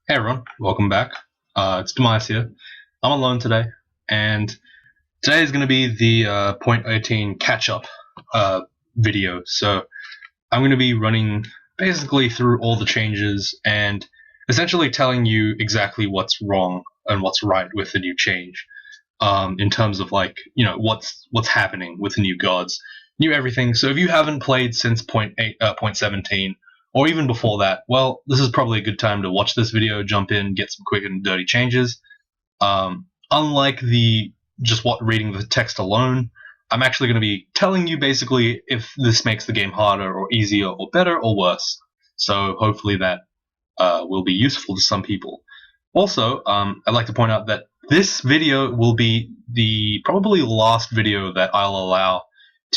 Hey everyone, welcome back. It's Demise here. I'm alone today, and today is going to be the point 18 catch-up video. So I'm going to be running basically through all the changes and essentially telling you exactly what's wrong and what's right with the new change. In terms of what's happening with the new gods, new everything. So if you haven't played since point 17, or even before that, well, this is probably a good time to watch this video, jump in, get some quick and dirty changes. Unlike the just reading the text alone, I'm actually going to be telling you basically if this makes the game harder or easier or better or worse. So hopefully that will be useful to some people. Also, I'd like to point out that this video will be the probably last video that I'll allow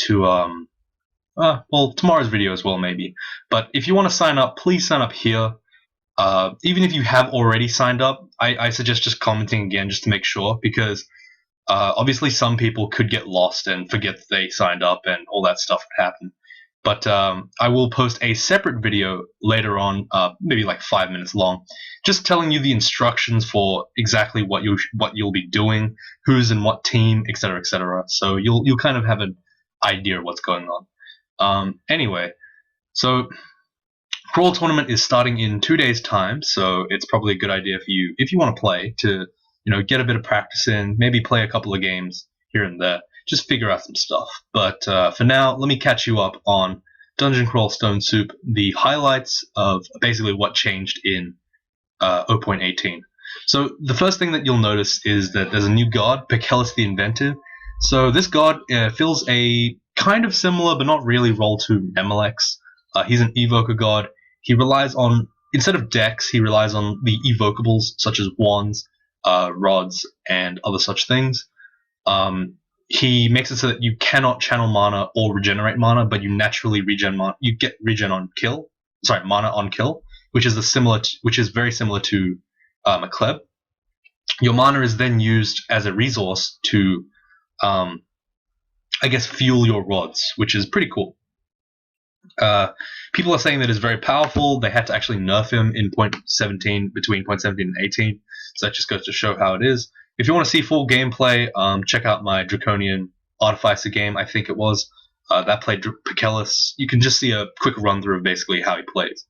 to, well, tomorrow's video as well, maybe. But if you want to sign up, please sign up here. Even if you have already signed up, I suggest just commenting again just to make sure, because obviously some people could get lost and forget that they signed up and all that stuff would happen. But I will post a separate video later on, maybe like 5 minutes long, just telling you the instructions for exactly what you'll be doing, who's in what team, etc., etc. So you'll kind of have an idea of what's going on. Anyway, so Crawl Tournament is starting in 2 days' time, so it's probably a good idea for you if you want to play to get a bit of practice in, maybe play a couple of games here and there. Just figure out some stuff. But for now, let me catch you up on Dungeon Crawl Stone Soup, the highlights of basically what changed in 0.18. So the first thing that you'll notice is that there's a new god, Picellus the Inventive. So this god fills a kind of similar but not really role to Nemelex. He's an evoker god. He relies on, instead of dex, he relies on the evocables such as wands, rods, and other such things. He makes it so that you cannot channel mana or regenerate mana, but you naturally regen mana. You get regen on kill. Sorry, mana on kill, which is very similar to Macleb. Your mana is then used as a resource to, I guess, fuel your rods, which is pretty cool. People are saying that it's very powerful. They had to actually nerf him in point 17, between point 17 and 18. So that just goes to show how it is. If you want to see full gameplay, check out my Draconian Artificer game, I think it was. That played Picellus. You can just see a quick run through of basically how he plays.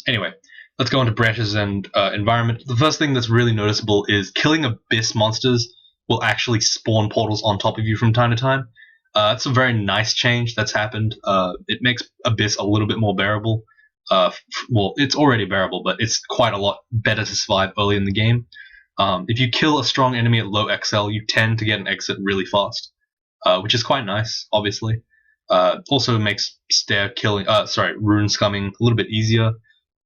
Anyway, let's go into branches and environment. The first thing that's really noticeable is killing Abyss monsters will actually spawn portals on top of you from time to time. It's a very nice change that's happened. It makes Abyss a little bit more bearable. Well, it's already bearable, but it's quite a lot better to survive early in the game. If you kill a strong enemy at low XL, you tend to get an exit really fast, which is quite nice, obviously. Also makes rune scumming a little bit easier,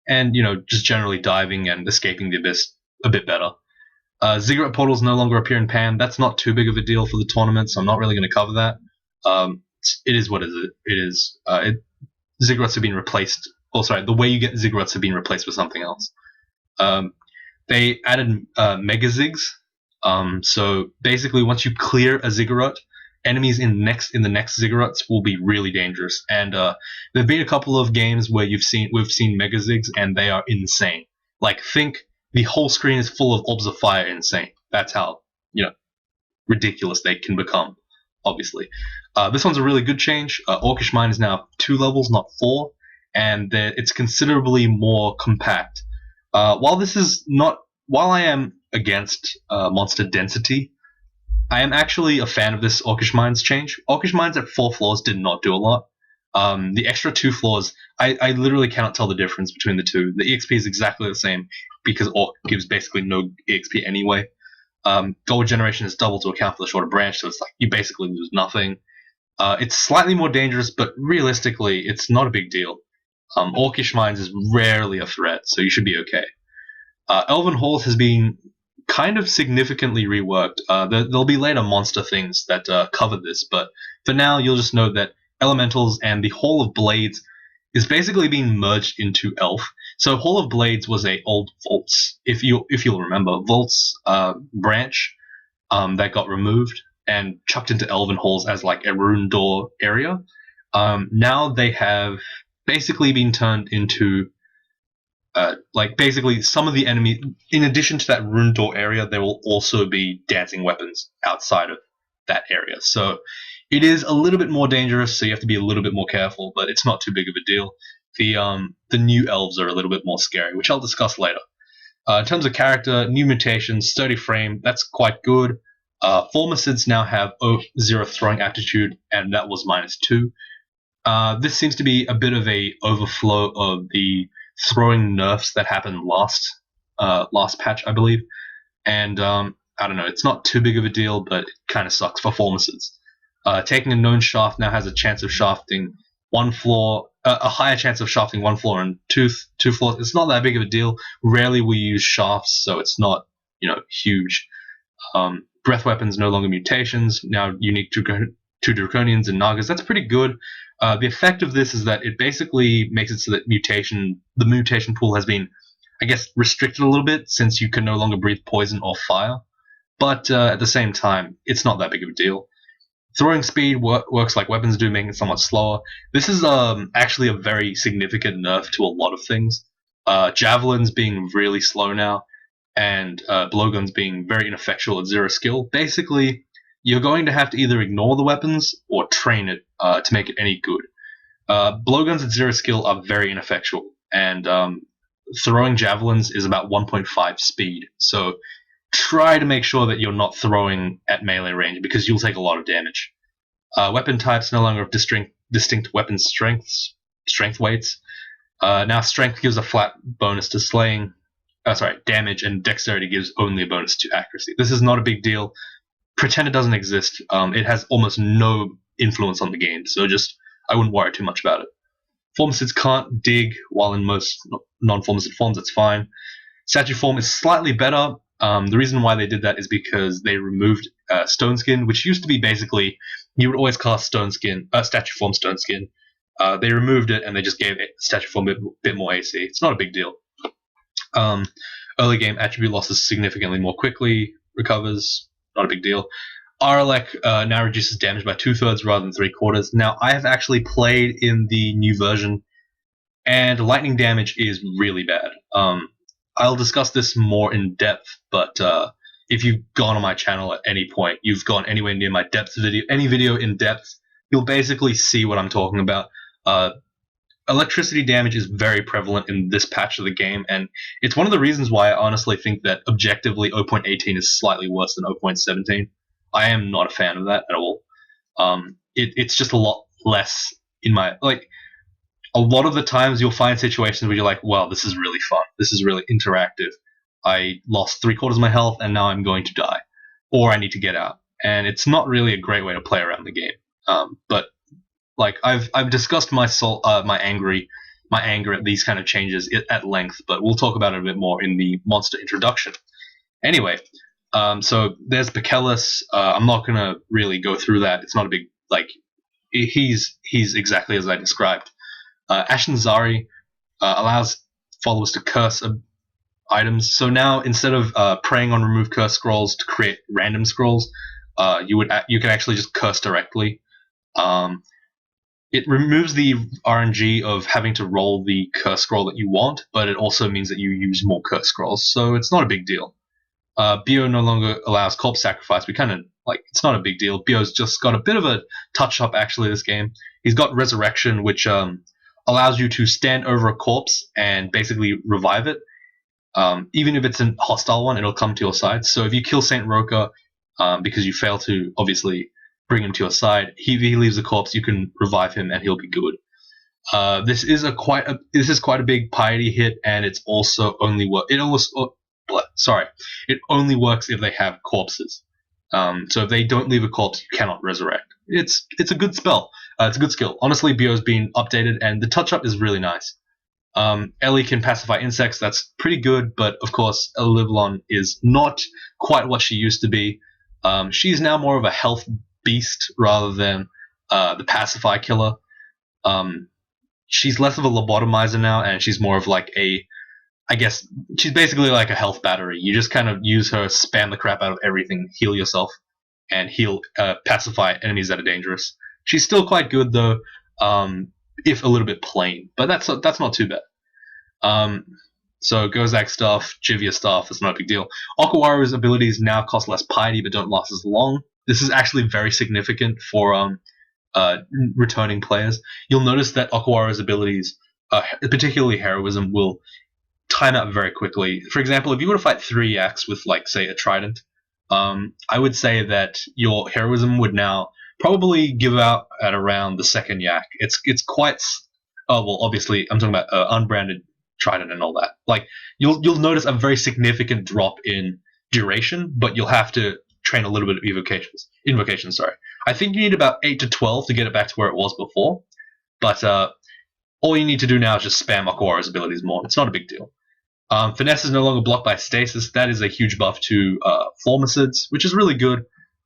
and just generally diving and escaping the Abyss a bit better. Ziggurat portals no longer appear in PAM. That's not too big of a deal for the tournament, so I'm not really going to cover that. It is what it is. Ziggurats have been replaced. The way you get ziggurats have been replaced with something else. They added mega zigs. So basically, once you clear a ziggurat, enemies in the next ziggurats will be really dangerous. And there've been a couple of games where we've seen mega zigs, and they are insane. Like, think the whole screen is full of orbs of fire. Insane. That's how ridiculous they can become. Obviously, this one's a really good change. Orcish Mine is now 2 levels, not 4, and it's considerably more compact. While I am against monster density, I am actually a fan of this Orcish Mines change. Orcish Mines at 4 floors did not do a lot. The extra 2 floors, I literally cannot tell the difference between the two. The EXP is exactly the same because Orc gives basically no EXP anyway. Gold generation is double to account for the shorter branch, so it's like you basically lose nothing. It's slightly more dangerous, but realistically, it's not a big deal. Orcish Mines is rarely a threat, so you should be okay. Elven Halls has been kind of significantly reworked. There'll be later monster things that cover this, but for now, you'll just know that Elementals and the Hall of Blades is basically being merged into Elf. So Hall of Blades was a old Vaults, if you'll remember, Vaults branch that got removed and chucked into Elven Halls as like a rune door area. Now they have basically been turned into like basically some of the enemy, in addition to that rune door area, there will also be dancing weapons outside of that area. So it is a little bit more dangerous, so you have to be a little bit more careful, but it's not too big of a deal. The new elves are a little bit more scary, which I'll discuss later. In terms of character, new mutations, sturdy frame, that's quite good. Formicids now have 0 throwing aptitude, and that was -2. This seems to be a bit of a overflow of the throwing nerfs that happened last patch, I believe. And I don't know, it's not too big of a deal, but it kind of sucks for Formicids. Taking a known shaft now has a chance of shafting one floor, a higher chance of shafting one floor and two floors. It's not that big of a deal. Rarely we use shafts, so it's not huge. Breath weapons no longer mutations, now unique to Draconians and Nagas. That's pretty good. The effect of this is that it basically makes it so that the mutation pool has been, I guess, restricted a little bit, since you can no longer breathe poison or fire. But at the same time, it's not that big of a deal. Throwing speed works like weapons do, making it somewhat slower. This is actually a very significant nerf to a lot of things. Javelins being really slow now, and blowguns being very ineffectual at 0 skill. Basically, you're going to have to either ignore the weapons or train it to make it any good. Blowguns at 0 skill are very ineffectual, and throwing javelins is about 1.5 speed. So try to make sure that you're not throwing at melee range, because you'll take a lot of damage. Weapon types no longer have distinct weapon strength weights. Now strength gives a flat bonus to slaying, damage, and dexterity gives only a bonus to accuracy. This is not a big deal. Pretend it doesn't exist. It has almost no influence on the game, so I wouldn't worry too much about it. Formicids can't dig, while in most non-formicid forms it's fine. Statue form is slightly better. The reason why they did that is because they removed Stone Skin, which used to be basically you would always cast Statue form Stone Skin. They removed it and they just gave Statue form a bit more AC. It's not a big deal. Early game attribute losses significantly more quickly, recovers, not a big deal. Aralek now reduces damage by 2/3 rather than 3/4. Now, I have actually played in the new version, and lightning damage is really bad. I'll discuss this more in depth, but if you've gone on my channel at any point, you've gone anywhere near my any video in depth, you'll basically see what I'm talking about. Electricity damage is very prevalent in this patch of the game, and it's one of the reasons why I honestly think that objectively 0.18 is slightly worse than 0.17. I am not a fan of that at all. It's just a lot less in my, like, a lot of the times you'll find situations where you're like, well, this is really fun. This is really interactive. I lost 3/4 of my health and now I'm going to die. Or I need to get out. And it's not really a great way to play around the game. But like I've discussed my anger at these kind of changes at length, but we'll talk about it a bit more in the monster introduction. Anyway, so there's Bekelis. I'm not gonna really go through that. It's not a big, like, he's exactly as I described. Ashen Zari allows followers to curse items. So now instead of preying on remove curse scrolls to create random scrolls, you can actually just curse directly. It removes the RNG of having to roll the curse scroll that you want, but it also means that you use more curse scrolls, so it's not a big deal. Bio no longer allows corpse sacrifice. It's not a big deal. Bio's just got a bit of a touch-up, actually, this game. He's got Resurrection, which allows you to stand over a corpse and basically revive it. Even if it's a hostile one, it'll come to your side. So if you kill Saint Roka, because you fail to, obviously, bring him to your side, he leaves the corpse, you can revive him and he'll be good. This is quite a big piety hit, and it's also it only works if they have corpses. So if they don't leave a corpse, you cannot resurrect. It's a good spell. It's a good skill. Honestly, Bio's been updated, and the touch-up is really nice. Ellie can pacify insects. That's pretty good, but of course, Elivlon is not quite what she used to be. She's now more of a health beast rather than the pacify killer. She's less of a lobotomizer now, and she's more of like she's basically like a health battery. You just kind of use her, spam the crap out of everything, heal yourself, and pacify enemies that are dangerous. She's still quite good though, if a little bit plain, but that's not too bad. So Gozak stuff, Jivia stuff, it's not a big deal. Okuwaru's abilities now cost less piety but don't last as long. This is actually very significant for returning players. You'll notice that Okuwaru's abilities, particularly heroism, will time out very quickly. For example, if you were to fight 3 yaks with, like, say, a trident, I would say that your heroism would now probably give out at around the 2nd yak. It's quite. Oh well, obviously I'm talking about unbranded trident and all that. Like you'll notice a very significant drop in duration, but you'll have to train a little bit of invocations. Sorry, I think you need about 8 to 12 to get it back to where it was before. But all you need to do now is just spam Okuwaru's abilities more. It's not a big deal. Finesse is no longer blocked by stasis. That is a huge buff to Formicids, which is really good.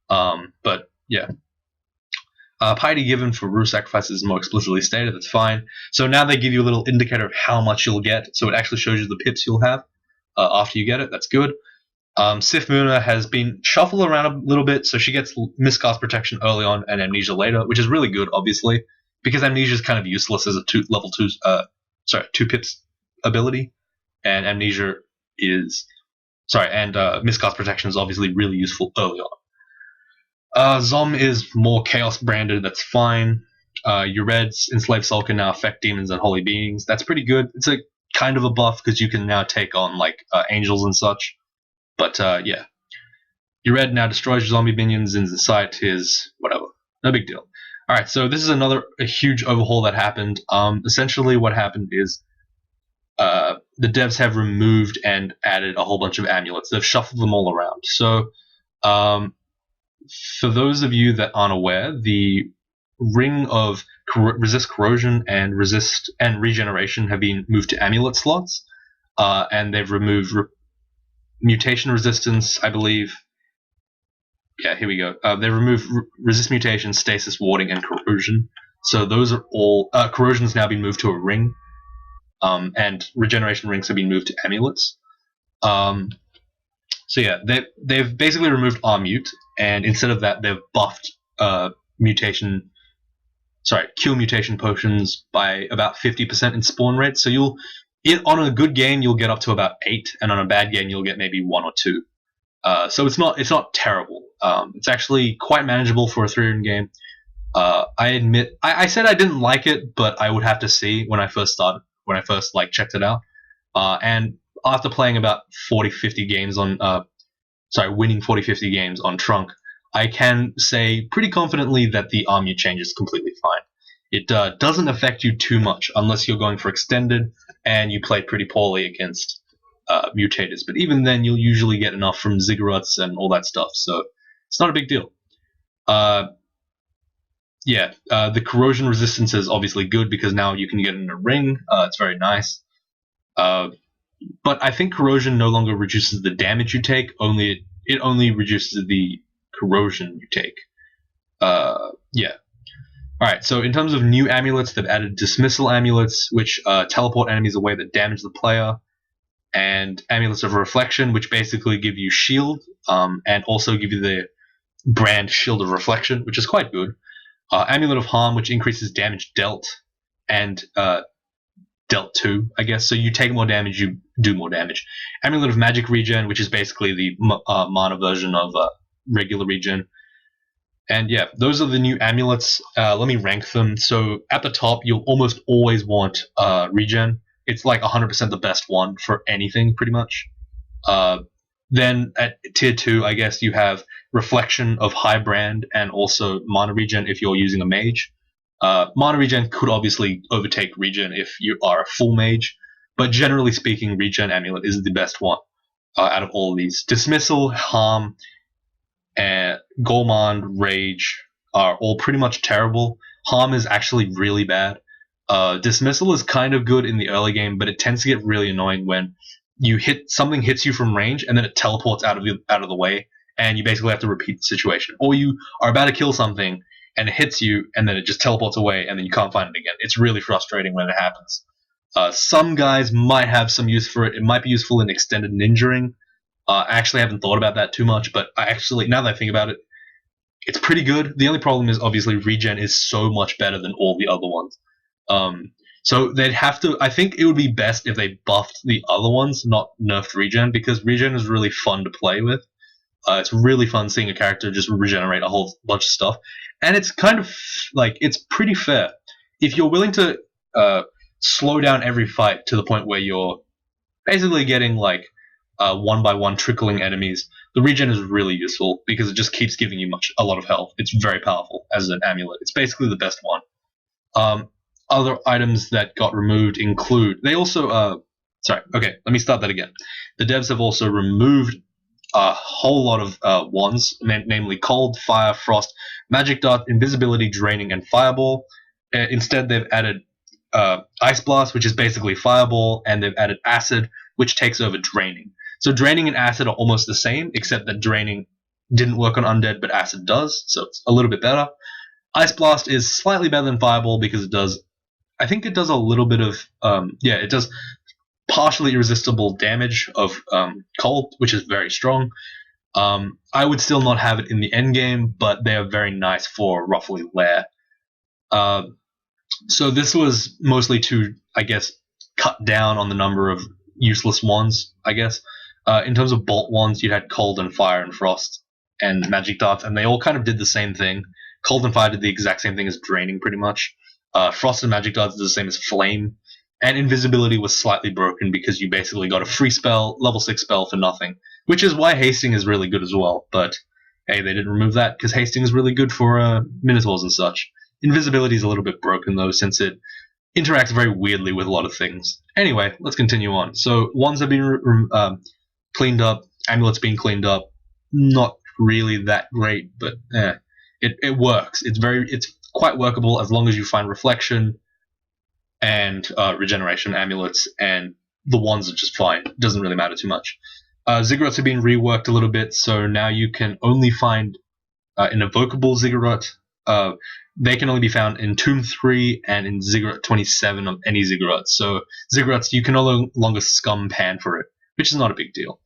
But yeah. Piety given for rule sacrifices is more explicitly stated. That's fine. So now they give you a little indicator of how much you'll get. So it actually shows you the pips you'll have after you get it. That's good. Sif Muna has been shuffled around a little bit, so she gets miscast protection early on and amnesia later, which is really good, obviously, because amnesia is kind of useless as a level 2 pips ability, and amnesia is miscast protection is obviously really useful early on. Zom is more chaos branded. That's fine. Your reds, Enslaved Soul, can now affect demons and holy beings. That's pretty good. It's a kind of a buff because you can now take on like angels and such. But yeah, your red now destroys your zombie minions and the site is whatever. No big deal. All right, so this is a huge overhaul that happened. Essentially, what happened is the devs have removed and added a whole bunch of amulets. They've shuffled them all around. So for those of you that aren't aware, the ring of resist corrosion and regeneration have been moved to amulet slots, and they've removed mutation resistance, I believe. Yeah, here we go. They've removed resist mutation, stasis warding, and corrosion. So those are all. Corrosion's now been moved to a ring, and regeneration rings have been moved to amulets. So yeah, they've basically removed Armute, and instead of that, they've buffed cure mutation potions by about 50% in spawn rate. So on a good game, you'll get up to about 8, and on a bad game, you'll get maybe 1 or 2. So it's not terrible. It's actually quite manageable for a 3-rune game. I admit, I said I didn't like it, but I would have to see when I first checked it out. And after playing about 40-50 games winning 40-50 games on Trunk, I can say pretty confidently that the Armute change is completely fine. It doesn't affect you too much unless you're going for extended and you play pretty poorly against mutators. But even then, you'll usually get enough from ziggurats and all that stuff, so it's not a big deal. The corrosion resistance is obviously good because now you can get in a ring. It's very nice. But I think corrosion no longer reduces the damage you take. It only reduces the corrosion you take. Yeah. All right. So in terms of new amulets, they've added dismissal amulets, which teleport enemies away that damage the player, and amulets of reflection, which basically give you shield, and also give you the brand shield of reflection, which is quite good. Amulet of harm, which increases damage dealt, and dealt to, I guess. So you take more damage, you do more damage. Amulet of magic regen, which is basically the mana version of regular regen. And yeah, those are the new amulets. Let me rank them. So at the top, you'll almost always want regen. It's like 100% the best one for anything, pretty much. Then at tier 2, I guess you have reflection of high brand and also mana regen if you're using a mage. Mana regen could obviously overtake regen if you are a full mage, but generally speaking, regen amulet is the best one out of all of these. Dismissal, harm, and Gourmand, rage are all pretty much terrible. Harm is actually really bad. Dismissal is kind of good in the early game, but it tends to get really annoying when something hits you from range and then it teleports out of the way, and you basically have to repeat the situation. Or you are about to kill something and it hits you, and then it just teleports away, and then you can't find it again. It's really frustrating when it happens. Some guys might have some use for it. It might be useful in extended ninjaing. I actually haven't thought about that too much, but now that I think about it, it's pretty good. The only problem is obviously regen is so much better than all the other ones. So they'd have to. I think it would be best if they buffed the other ones, not nerfed regen, because regen is really fun to play with. It's really fun seeing a character just regenerate a whole bunch of stuff, and it's kind of like it's pretty fair if you're willing to slow down every fight to the point where you're basically getting like one by one trickling enemies. The regen is really useful because it just keeps giving you a lot of health. It's very powerful as an amulet. It's basically the best one. Other items that got removed include they also let me start that again. The devs have also removed a whole lot of wands, namely cold, fire, frost, magic dart, invisibility, draining, and fireball. Instead, they've added ice blast, which is basically fireball, and they've added acid, which takes over draining. So draining and acid are almost the same, except that draining didn't work on undead, but acid does, so it's a little bit better. Ice blast is slightly better than fireball because it does a little bit of it does partially irresistible damage of cold, which is very strong. I would still not have it in the end game, but they are very nice for roughly lair. So this was mostly to, I guess, cut down on the number of useless wands, I guess. In terms of bolt wands, you had cold and fire and frost and magic darts, and they all kind of did the same thing. Cold and fire did the exact same thing as draining, pretty much. Frost and magic darts did the same as flame. And invisibility was slightly broken because you basically got a free spell, level 6 spell for nothing, which is why hasting is really good as well. But hey, they didn't remove that because hasting is really good for minotaurs and such. Invisibility is a little bit broken though, since it interacts very weirdly with a lot of things. Anyway, let's continue on. So wands have been cleaned up, amulets being cleaned up. Not really that great, but it works. It's quite workable as long as you find reflection and regeneration amulets, and the wands are just fine. It doesn't really matter too much. Ziggurats have been reworked a little bit, so now you can only find an evocable ziggurat. They can only be found in Tomb 3 and in Ziggurat 27 of any ziggurat. So ziggurats, you can no longer scum pan for it, which is not a big deal.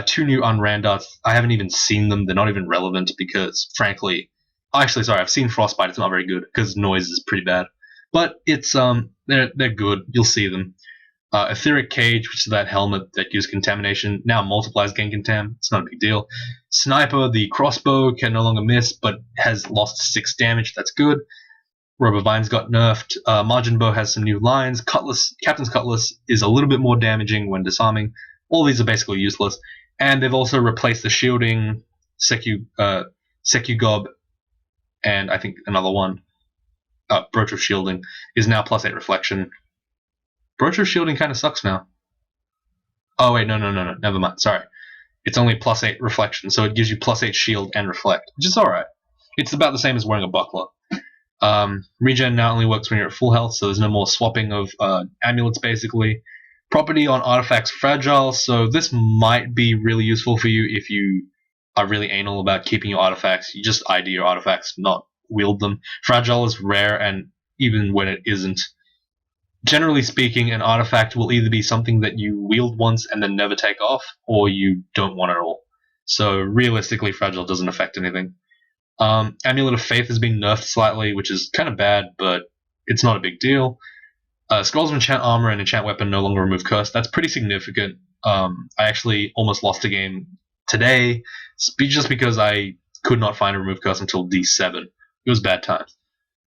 2 new unran darts. I haven't even seen them. They're not even relevant because, frankly, I've seen Frostbite. It's not very good because noise is pretty bad. But it's they're good. You'll see them. Etheric Cage, which is that helmet that gives contamination, now multiplies gain contam. It's not a big deal. Sniper, the crossbow, can no longer miss, but has lost 6 damage. That's good. Rubber Vines got nerfed. Margin Bow has some new lines. Captain's Cutlass is a little bit more damaging when disarming. All these are basically useless. And they've also replaced the shielding, Secugob, and I think another one. Brooch of Shielding is now +8 reflection. Brooch of Shielding kind of sucks now. Oh wait, no, never mind. Sorry, it's only +8 reflection, so it gives you +8 shield and reflect, which is alright. It's about the same as wearing a buckler. Regen now only works when you're at full health, so there's no more swapping of amulets, basically. Property on artifacts fragile, so this might be really useful for you if you are really anal about keeping your artifacts. You just ID your artifacts, not wield them. Fragile is rare, and even when it isn't, generally speaking, an artifact will either be something that you wield once and then never take off, or you don't want it at all. So realistically, fragile doesn't affect anything. Amulet of Faith has been nerfed slightly, which is kind of bad, but it's not a big deal. Scrolls of Enchant Armor and Enchant Weapon no longer remove Curse. That's pretty significant. I actually almost lost a game today just because I could not find a remove Curse until D7. It was bad times.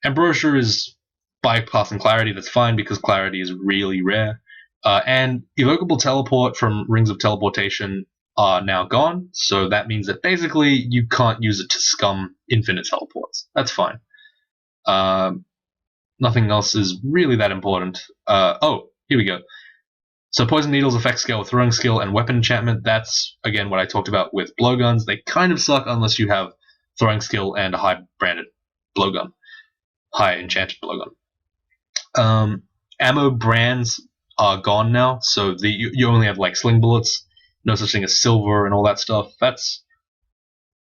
Ambrosia is bypassing Clarity. That's fine because Clarity is really rare. And Evocable Teleport from Rings of Teleportation are now gone, so that means that basically you can't use it to scum infinite teleports. That's fine. Nothing else is really that important. Oh, here we go. So Poison Needles affect scale with throwing skill and weapon enchantment. That's, again, what I talked about with blowguns. They kind of suck unless you have throwing skill and a high branded blowgun. High enchanted blowgun. Ammo brands are gone now, so you only have like sling bullets, no such thing as silver and all that stuff. That's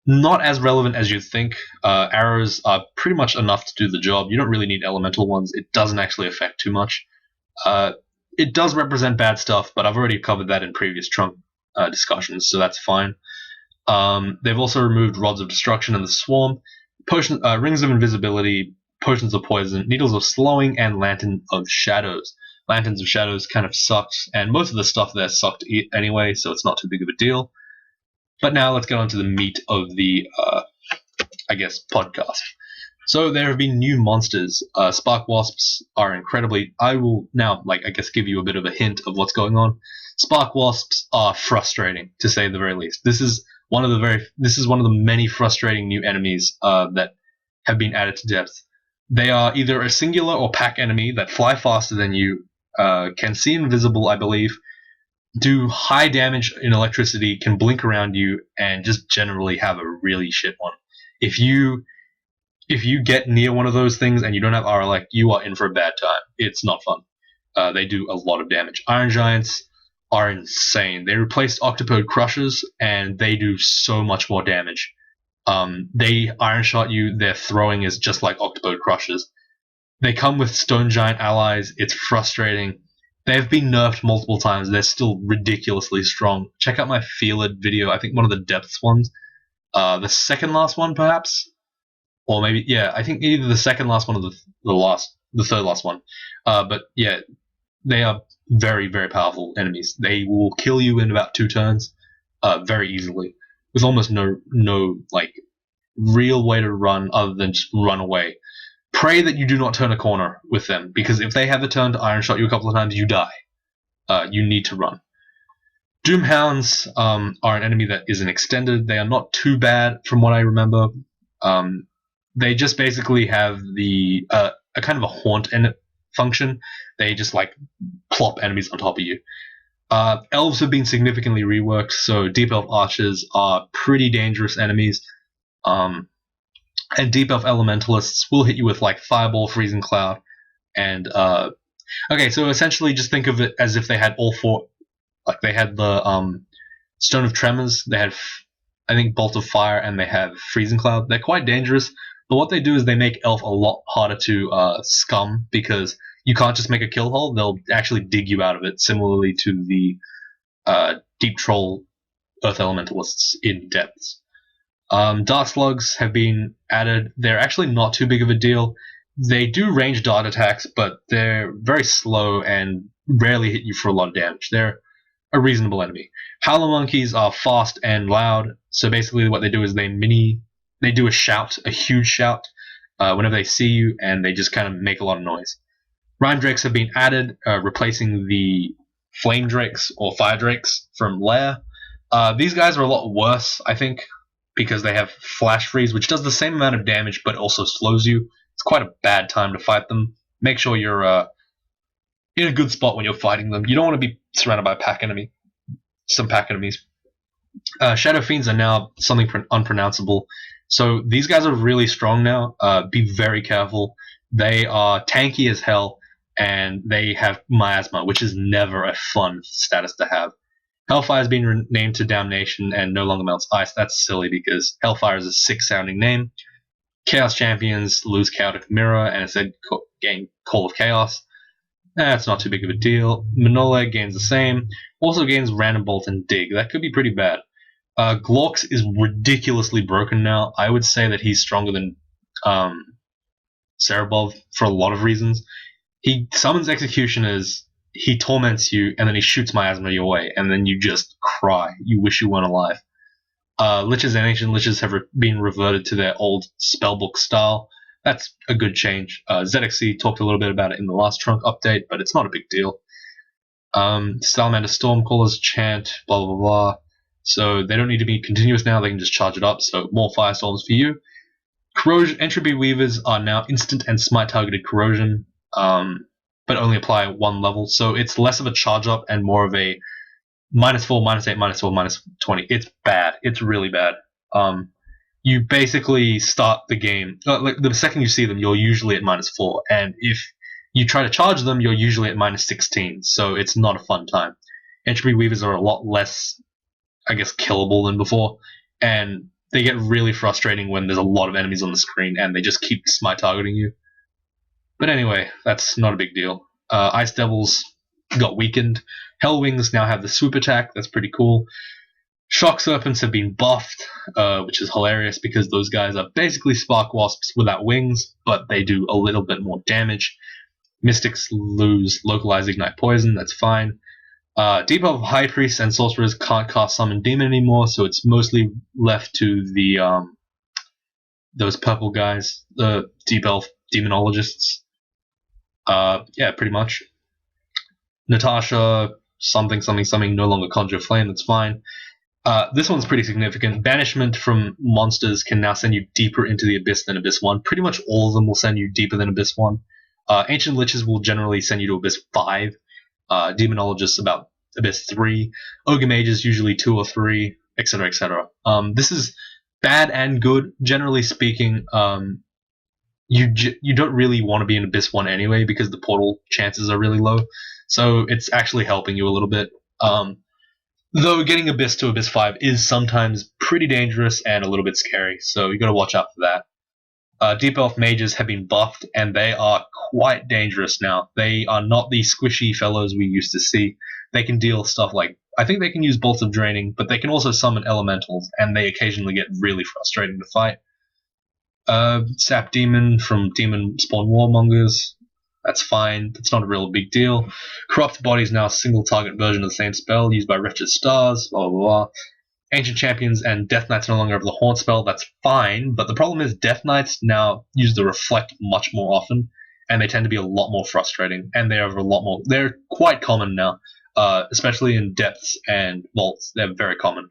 not as relevant as you'd think. Arrows are pretty much enough to do the job. You don't really need elemental ones. It doesn't actually affect too much. It does represent bad stuff, but I've already covered that in previous trunk discussions, so that's fine. They've also removed Rods of Destruction and the Swarm. Rings of Invisibility Potions of Poison, Needles of Slowing, and Lantern of Shadows. Lanterns of Shadows kind of sucks, and most of the stuff there sucked anyway, so it's not too big of a deal. But now let's get on to the meat of the, podcast. So there have been new monsters. Spark Wasps are incredibly... I will now, give you a bit of a hint of what's going on. Spark Wasps are frustrating, to say the very least. This is one of the many frustrating new enemies that have been added to depth. They are either a singular or pack enemy that fly faster than you, can see invisible, I believe, do high damage in electricity, can blink around you, and just generally have a really shit one. If you get near one of those things and you don't have RLX, you are in for a bad time. It's not fun. They do a lot of damage. Iron Giants are insane. They replaced Octopode Crushers, and they do so much more damage. They Iron Shot you. Their throwing is just like Octopode Crushers. They come with Stone Giant allies. It's frustrating. They've been nerfed multiple times. They're still ridiculously strong. Check out my Feeled video. I think one of the depths ones. The second last one, perhaps? Or maybe, yeah, I think either the second last one or the third last one. But yeah, they are very, very powerful enemies. They will kill you in about 2 turns, very easily, with almost no real way to run other than just run away. Pray that you do not turn a corner with them, because if they have the turn to Iron Shot you a couple of times, you die. You need to run. Doomhounds are an enemy that isn't extended. They are not too bad from what I remember. They just basically have a kind of a haunt function. They just plop enemies on top of you. Elves have been significantly reworked, so Deep Elf Archers are pretty dangerous enemies. And Deep Elf Elementalists will hit you with Fireball, Freezing Cloud, and okay, so essentially just think of it as if they had all 4. They had the Stone of Tremors, they had I think Bolt of Fire, and they have Freezing Cloud. They're quite dangerous, but what they do is they make Elf a lot harder to scum, because you can't just make a kill hole. They'll actually dig you out of it, similarly to the Deep Troll Earth Elementalists in Depths. Dark Slugs have been added. They're actually not too big of a deal. They do range dart attacks, but they're very slow and rarely hit you for a lot of damage. They're a reasonable enemy. Howler Monkeys are fast and loud, so basically what they do is they do a shout, a huge shout, whenever they see you, and they just kind of make a lot of noise. Rhyme Drakes have been added, replacing the Flame Drakes or Fire Drakes from Lair. These guys are a lot worse, I think, because they have Flash Freeze, which does the same amount of damage but also slows you. It's quite a bad time to fight them. Make sure you're in a good spot when you're fighting them. You don't want to be surrounded by some pack enemies. Shadow Fiends are now something unpronounceable. So these guys are really strong now. Be very careful. They are tanky as hell, and they have Miasma, which is never a fun status to have. Hellfire has been renamed to Damnation and no longer melts ice. That's silly because Hellfire is a sick-sounding name. Chaos Champions lose Chaotic Mirror and instead gain Call of Chaos. That's not too big of a deal. Manoleg gains the same. Also gains Random Bolt and Dig. That could be pretty bad. Glorx is ridiculously broken now. I would say that he's stronger than Cerebov for a lot of reasons. He summons Executioners, he torments you, and then he shoots Miasma your way, and then you just cry. You wish you weren't alive. Liches and Ancient Liches have been reverted to their old spellbook style. That's a good change. ZXC talked a little bit about it in the last Trunk update, but it's not a big deal. Salamander Stormcallers chant, blah blah blah. So they don't need to be continuous now, they can just charge it up, so more Firestorms for you. Corrosion Entropy Weavers are now instant and smite targeted corrosion, but only apply 1 level, so it's less of a charge up and more of a -4, -8, -4, -20. It's bad. It's really bad. You basically start the game, the second you see them, you're usually at -4, and if you try to charge them, you're usually at -16, so it's not a fun time. Entropy Weavers are a lot less, I guess, killable than before, and they get really frustrating when there's a lot of enemies on the screen and they just keep smite targeting you. But anyway, that's not a big deal. Ice Devils got weakened. Hellwings now have the swoop attack, that's pretty cool. Shock Serpents have been buffed, which is hilarious because those guys are basically Spark Wasps without wings, but they do a little bit more damage. Mystics lose Localized Ignite Poison, that's fine. Debuff High Priests and Sorcerers can't cast Summon Demon anymore, so it's mostly left to the those purple guys, the Deep Elf Demonologists. Yeah, pretty much. Natasha, something, no longer Conjure Flame, that's fine. This one's pretty significant. Banishment from monsters can now send you deeper into the Abyss than Abyss 1. Pretty much all of them will send you deeper than Abyss 1. Ancient Liches will generally send you to Abyss 5. Demonologists about Abyss 3. Ogre Mages usually 2 or 3, etc., etc. This is bad and good. Generally speaking, you don't really want to be in Abyss 1 anyway because the portal chances are really low. So it's actually helping you a little bit. Though getting Abyss to Abyss 5 is sometimes pretty dangerous and a little bit scary, so you gotta watch out for that. Deep Elf Mages have been buffed, and they are quite dangerous now. They are not the squishy fellows we used to see. They can deal stuff like, I think they can use Bolts of Draining, but they can also summon elementals, and they occasionally get really frustrating to fight. Sap Demon from Demon Spawn Warmongers. That's fine. That's not a real big deal. Corrupt Body is now a single target version of the same spell used by Wretched Stars. Blah, blah, blah. Ancient Champions and Death Knights no longer have the Haunt spell. That's fine. But the problem is Death Knights now use the Reflect much more often. And they tend to be a lot more frustrating. And they're quite common now. Especially in depths and vaults. They're very common.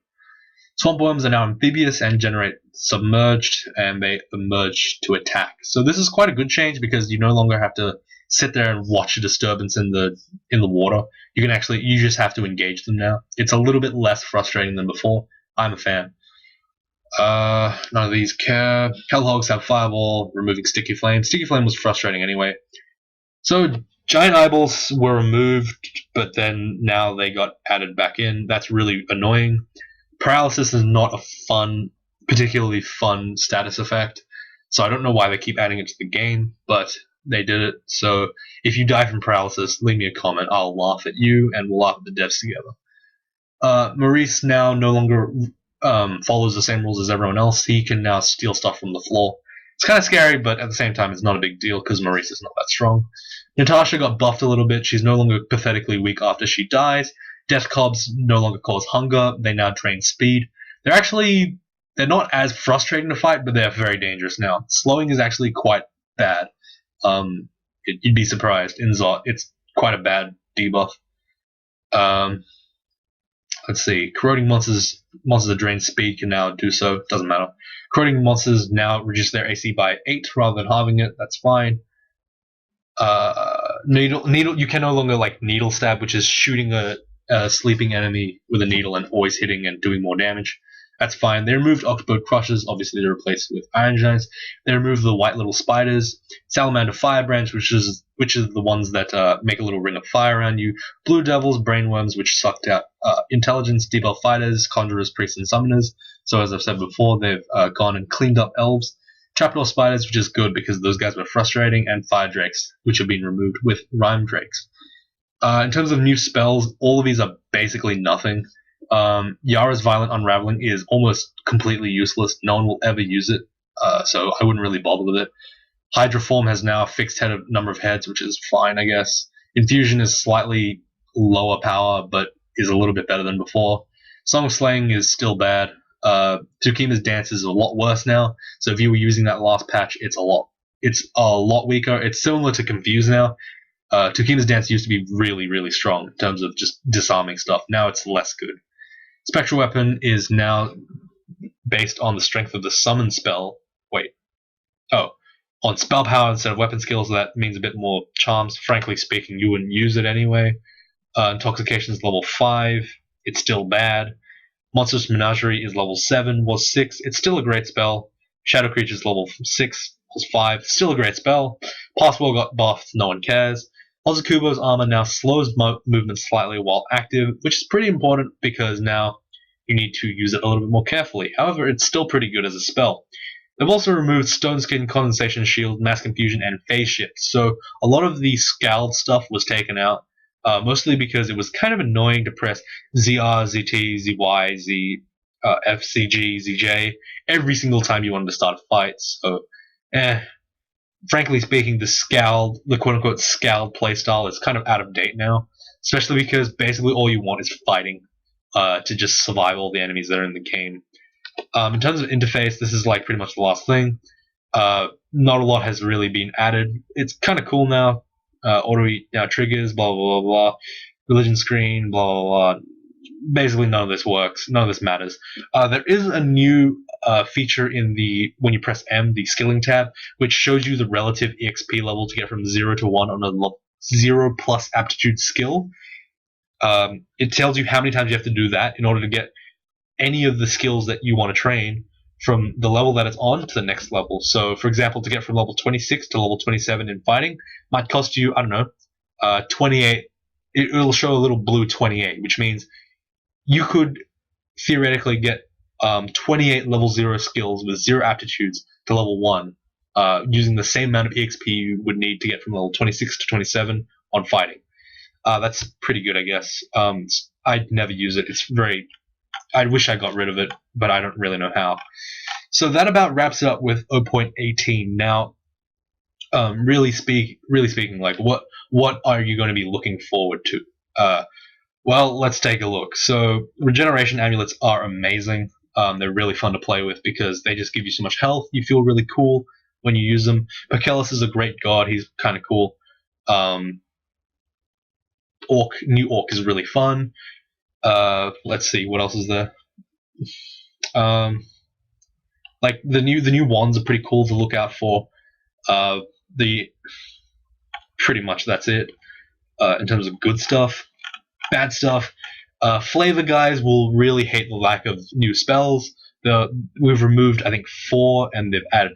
Swamp Worms are now amphibious and generate submerged, and they emerge to attack. So this is quite a good change because you no longer have to sit there and watch a disturbance in the water. You just have to engage them now. It's a little bit less frustrating than before. I'm a fan. None of these care. Hellhogs have Fireball, removing Sticky Flame. Sticky Flame was frustrating anyway. So Giant Eyeballs were removed, but then now they got added back in. That's really annoying. Paralysis is not a particularly fun status effect, so I don't know why they keep adding it to the game, but they did it. So if you die from paralysis, leave me a comment. I'll laugh at you, and we'll laugh at the devs together. Maurice now no longer follows the same rules as everyone else. He can now steal stuff from the floor. It's kind of scary, but at the same time, it's not a big deal because Maurice is not that strong. Natasha got buffed a little bit. She's no longer pathetically weak after she dies. Death Cobs no longer cause hunger. They now drain speed. They're not as frustrating to fight, but they're very dangerous now. Slowing is actually quite bad. You'd be surprised. In Zot, it's quite a bad debuff. Let's see. Corroding monsters that drain speed can now do so. Doesn't matter. Corroding monsters now reduce their AC by 8 rather than halving it. That's fine. Needle. You can no longer needle stab, which is shooting a sleeping enemy with a needle and always hitting and doing more damage. That's fine. They removed Octopode Crushers, obviously to replace it with Iron Giants. They removed the white little spiders. Salamander Firebrands, which is the ones that make a little ring of fire around you. Blue Devils, Brainworms, which sucked out intelligence. Debuff Fighters, Conjurers, Priests, and Summoners. So as I've said before, they've gone and cleaned up Elves. Trapdoor Spiders, which is good because those guys were frustrating, and Fire Drakes, which have been removed with Rime Drakes. In terms of new spells, all of these are basically nothing. Yara's Violent Unraveling is almost completely useless. No one will ever use it, so I wouldn't really bother with it. Hydra Form has now a fixed number of heads, which is fine, I guess. Infusion is slightly lower power, but is a little bit better than before. Song of Slaying is still bad. Tsukima's Dance is a lot worse now, so if you were using that last patch, it's a lot weaker. It's similar to Confuse now. Tsukima's Dance used to be really, really strong in terms of just disarming stuff. Now it's less good. Spectral Weapon is now based on the strength of the summon spell. On spell power instead of weapon skills, so that means a bit more charms. Frankly speaking, you wouldn't use it anyway. Intoxication is level 5. It's still bad. Monstrous Menagerie is level 7, was 6. It's still a great spell. Shadow Creatures level 6, was 5. Still a great spell. Passwell got buffed, no one cares. Ozakubo's armor now slows movement slightly while active, which is pretty important because now you need to use it a little bit more carefully. However, it's still pretty good as a spell. They've also removed Stone Skin, Condensation Shield, Mass Confusion, and Phase Shift, so a lot of the Scald stuff was taken out, mostly because it was kind of annoying to press ZR, ZT, ZY, Z FCG, ZJ, every single time you wanted to start a fight. So, frankly speaking, the quote-unquote scaled playstyle is kind of out of date now, especially because basically all you want is fighting to just survive all the enemies that are in the game. In terms of interface, this is like pretty much the last thing. Not a lot has really been added. It's kind of cool now. Auto now triggers, blah blah blah blah. Religion screen, blah blah blah. Basically, none of this works. None of this matters. There is a new feature in the when you press M, the skilling tab, which shows you the relative EXP level to get from 0 to 1 on a 0 plus aptitude skill. It tells you how many times you have to do that in order to get any of the skills that you want to train from the level that it's on to the next level. So, for example, to get from level 26 to level 27 in fighting might cost you, I don't know, 28. It'll show a little blue 28, which means you could theoretically get 28 level 0 skills with 0 aptitudes to level 1 using the same amount of EXP you would need to get from level 26 to 27 on fighting. That's pretty good, I guess. I'd never use it. It's very... I wish I got rid of it, but I don't really know how. So that about wraps it up with 0.18. Now, really speaking, like what are you going to be looking forward to? Well, let's take a look. So regeneration amulets are amazing. They're really fun to play with because they just give you so much health. You feel really cool when you use them. Pakelis is a great god. He's kind of cool. New Orc is really fun. Let's see, what else is there? Like the new wands are pretty cool to look out for. Pretty much that's it. In terms of good stuff, bad stuff. Flavor guys will really hate the lack of new spells. We've removed I think 4, and they've added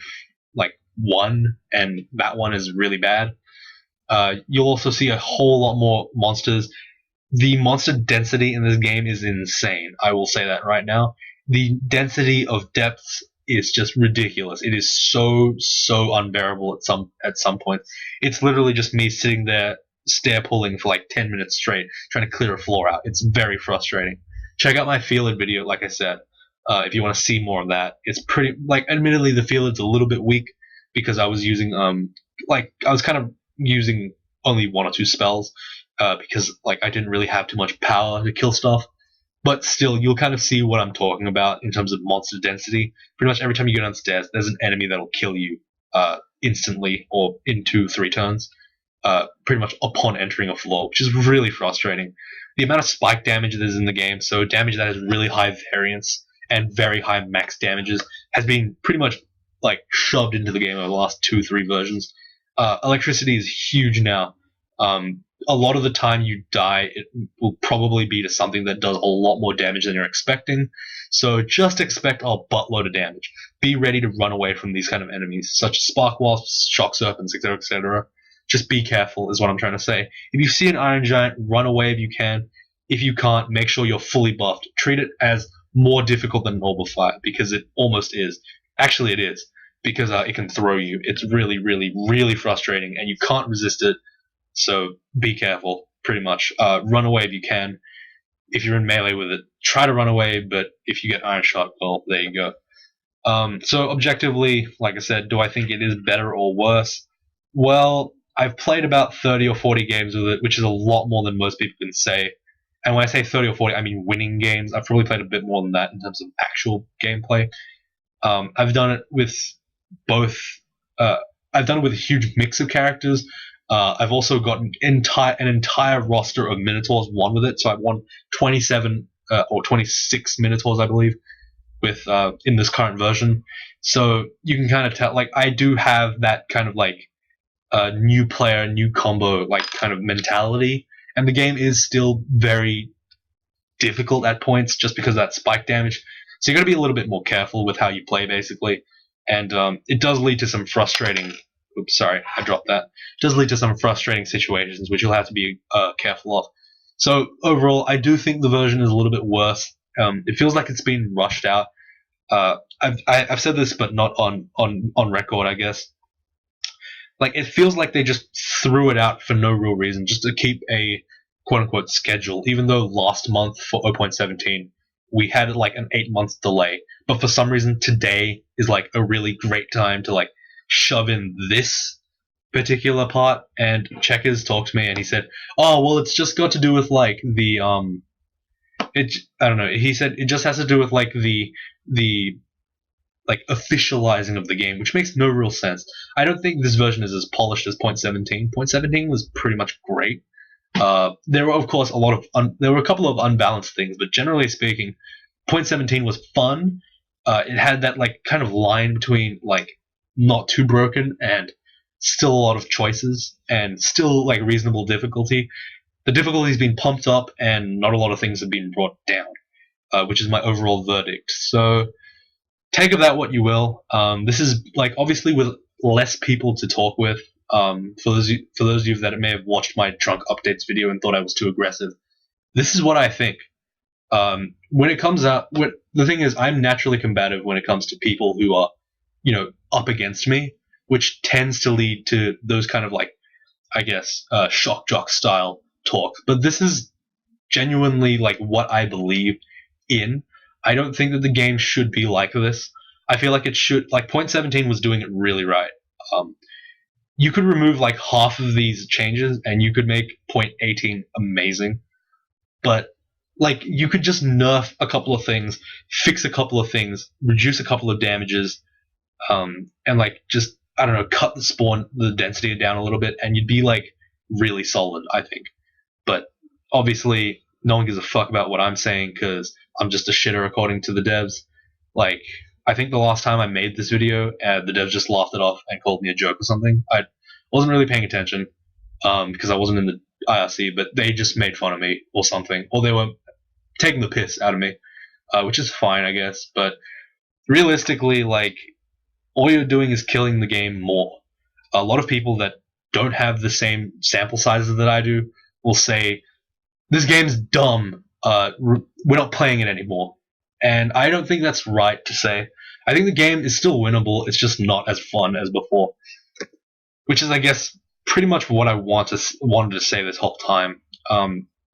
like 1, and that one is really bad. You'll also see a whole lot more monsters. The monster density in this game is insane. I will say that right now. The density of depths is just ridiculous. It is so unbearable at some point. It's literally just me sitting there stair pulling for like 10 minutes straight, trying to clear a floor out. It's very frustrating. Check out my Feelid video, like I said, if you want to see more of that. It's pretty, like, admittedly the Feelid's a little bit weak because I was using kind of using only 1 or 2 spells. Because like I didn't really have too much power to kill stuff, but still you'll kind of see what I'm talking about in terms of monster density. Pretty much every time you go downstairs, there's an enemy that'll kill you instantly or in 2-3 turns, pretty much upon entering a floor, which is really frustrating. The amount of spike damage that is in the game, so damage that has really high variance and very high max damages, has been pretty much like shoved into the game over the last 2-3 versions. Electricity is huge now. A lot of the time you die, it will probably be to something that does a lot more damage than you're expecting. So just expect a buttload of damage. Be ready to run away from these kind of enemies, such as spark wasps, shock serpents, etc., etc. Just be careful, is what I'm trying to say. If you see an iron giant, run away if you can. If you can't, make sure you're fully buffed. Treat it as more difficult than normal fight, because it almost is. Actually, it is, because it can throw you. It's really frustrating, and you can't resist it. So be careful, pretty much. Run away if you can. If you're in melee with it, try to run away, but if you get iron shot, well, there you go. So objectively, like I said, do I think it is better or worse? Well, I've played about 30 or 40 games with it, which is a lot more than most people can say. And when I say 30 or 40, I mean winning games. I've probably played a bit more than that in terms of actual gameplay. I've done it with both... I've done it with a huge mix of characters. I've also got an entire roster of Minotaurs won with it, so I've won 27 or 26 Minotaurs, I believe, with in this current version. So you can kind of tell, like, I do have that kind of like new player, new combo like kind of mentality, and the game is still very difficult at points just because of that spike damage. So you got to be a little bit more careful with how you play, basically, and it does lead to some frustrating. Oops, sorry, I dropped that. It does lead to some frustrating situations, which you'll have to be careful of. So overall, I do think the version is a little bit worse. It feels like it's been rushed out. I've said this, but not on record, I guess. Like, it feels like they just threw it out for no real reason, just to keep a quote-unquote schedule, even though last month for 0.17, we had like an 8 month delay, but for some reason today is like a really great time to like shove in this particular part. And Checkers talked to me and he said, "Oh, well, it's just got to do with like the I don't know." He said it just has to do with like the like officializing of the game, which makes no real sense. I don't think this version is as polished as Point 17. Point 17 was pretty much great. There were of course there were a couple of unbalanced things, but generally speaking, Point 17 was fun. It had that like kind of line between like not too broken and still a lot of choices and still like reasonable difficulty. The difficulty's been pumped up and not a lot of things have been brought down, which is my overall verdict. So take of that what you will. This is like obviously with less people to talk with. For those of you that may have watched my drunk updates video and thought I was too aggressive, this is what I think. When it comes out, the thing is, I'm naturally combative when it comes to people who are, up against me, which tends to lead to those kind of like, I guess, shock jock style talk. But this is genuinely like what I believe in. I don't think that the game should be like this. I feel like it should, like Point 17 was doing it really right. You could remove like half of these changes and you could make Point 18 amazing. But like you could just nerf a couple of things, fix a couple of things, reduce a couple of damages, and like just, I don't know, cut the density down a little bit, and you'd be like really solid, I think. But obviously, no one gives a fuck about what I'm saying because I'm just a shitter according to the devs. Like, I think the last time I made this video, the devs just laughed it off and called me a joke or something. I wasn't really paying attention because I wasn't in the IRC, but they just made fun of me or something, or they were taking the piss out of me, which is fine, I guess. But realistically, like, all you're doing is killing the game more. A lot of people that don't have the same sample sizes that I do will say, this game's dumb, we're not playing it anymore. And I don't think that's right to say. I think the game is still winnable, it's just not as fun as before. Which is, I guess, pretty much what I wanted to say this whole time.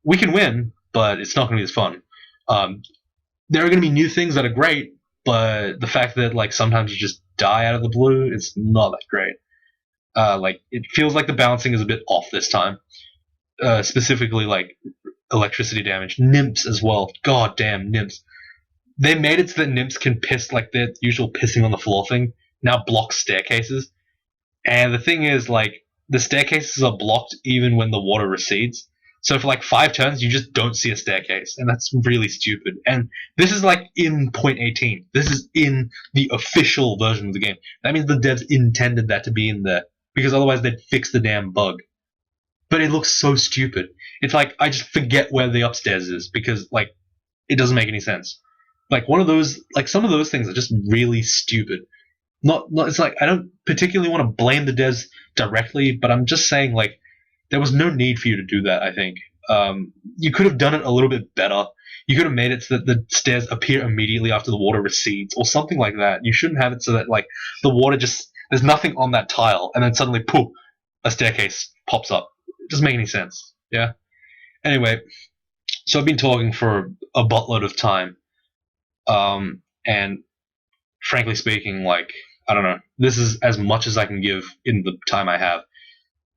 We can win, but it's not going to be as fun. There are going to be new things that are great, but the fact that like sometimes you just die out of the blue, it's not that great. Like it feels like the balancing is a bit off this time. Specifically, like electricity damage, nymphs as well. God damn nymphs! They made it so that nymphs can piss like their usual pissing on the floor thing now blocks staircases. And the thing is, like, the staircases are blocked even when the water recedes. So for like 5 turns, you just don't see a staircase, and that's really stupid. And this is like in Point 18. This is in the official version of the game. That means the devs intended that to be in there, because otherwise they'd fix the damn bug. But it looks so stupid. It's like I just forget where the upstairs is because like it doesn't make any sense. Like one of those, like some of those things are just really stupid. Not it's like I don't particularly want to blame the devs directly, but I'm just saying like there was no need for you to do that. I think you could have done it a little bit better. You could have made it so that the stairs appear immediately after the water recedes, or something like that. You shouldn't have it so that like the water just there's nothing on that tile, and then suddenly poof, a staircase pops up. It doesn't make any sense. Yeah. Anyway, so I've been talking for a buttload of time, and frankly speaking, like I don't know, this is as much as I can give in the time I have.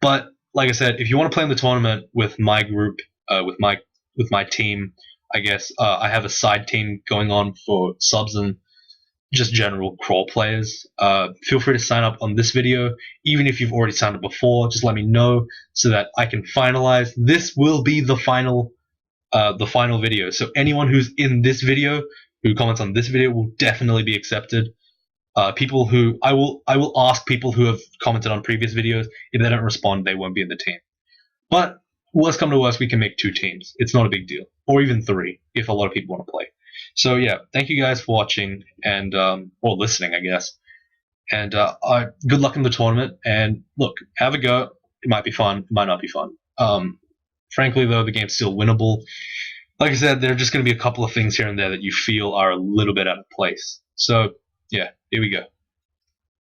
But like I said, if you want to play in the tournament with my group, with my team, I guess I have a side team going on for subs and just general crawl players. Feel free to sign up on this video. Even if you've already signed up before, just let me know so that I can finalize. This will be the final video. So anyone who's in this video, who comments on this video, will definitely be accepted. People who I will ask people who have commented on previous videos. If they don't respond, they won't be in the team. But worst come to worst, we can make 2 teams. It's not a big deal, or even 3 if a lot of people want to play. So yeah, thank you guys for watching and or listening, I guess. And good luck in the tournament. And look, have a go. It might be fun. It might not be fun. Frankly, though, the game's still winnable. Like I said, there are just going to be a couple of things here and there that you feel are a little bit out of place. So yeah, here we go.